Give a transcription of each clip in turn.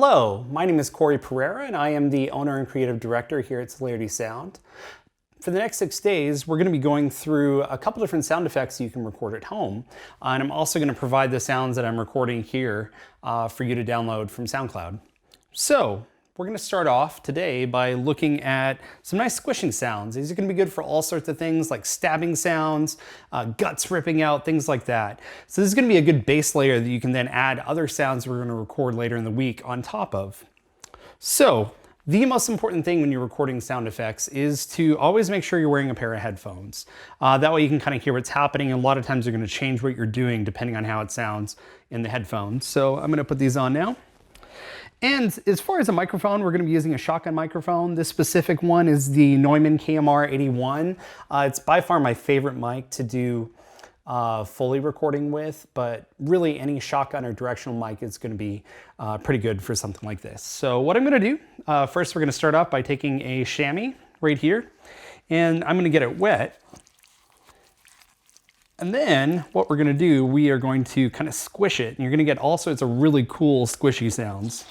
Hello, my name is Korey Pereira and I am the owner and creative director here at Celerity Sound. For the next 6 days, we're going to be going through a couple different sound effects you can record at home. And I'm also going to provide the sounds that I'm recording here for you to download from SoundCloud. So, we're going to start off today by looking at some nice squishing sounds. These are going to be good for all sorts of things like stabbing sounds, guts ripping out, things like that. So this is going to be a good base layer that you can then add other sounds we're going to record later in the week on top of. So the most important thing when you're recording sound effects is to always make sure you're wearing a pair of headphones. That way you can kind of hear what's happening, and a lot of times you're going to change what you're doing depending on how it sounds in the headphones. So I'm going to put these on now. And as far as a microphone, we're going to be using a shotgun microphone. This specific one is the Neumann KMR 81. It's by far my favorite mic to do Foley recording with, but really any shotgun or directional mic is going to be pretty good for something like this. So what I'm going to do, first we're going to start off by taking a chamois right here, and I'm going to get it wet. And then what we're going to do, we are going to kind of squish it, and you're going to get all sorts of really cool squishy sounds.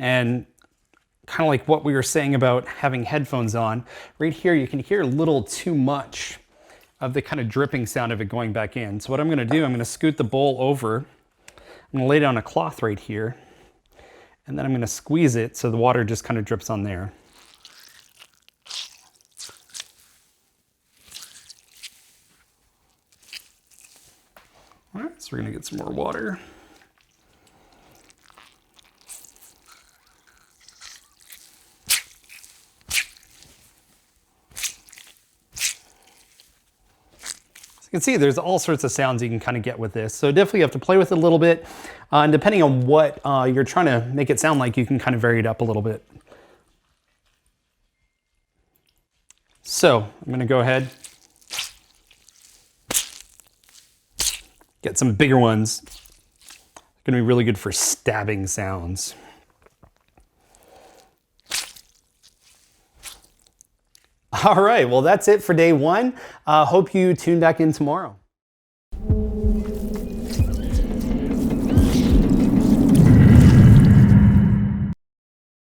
And kind of like what we were saying about having headphones on, right here you can hear a little too much of the kind of dripping sound of it going back in. So what I'm going to do, I'm going to scoot the bowl over. I'm going to lay down a cloth right here, and then I'm going to squeeze it so the water just kind of drips on there. All right, so we're going to get some more water. You can see there's all sorts of sounds you can kind of get with this. So definitely you have to play with it a little bit. And depending on what you're trying to make it sound like, you can kind of vary it up a little bit. So I'm going to go ahead, get some bigger ones. Going to be really good for stabbing sounds. All right, well, that's it for day one. Hope you tune back in tomorrow.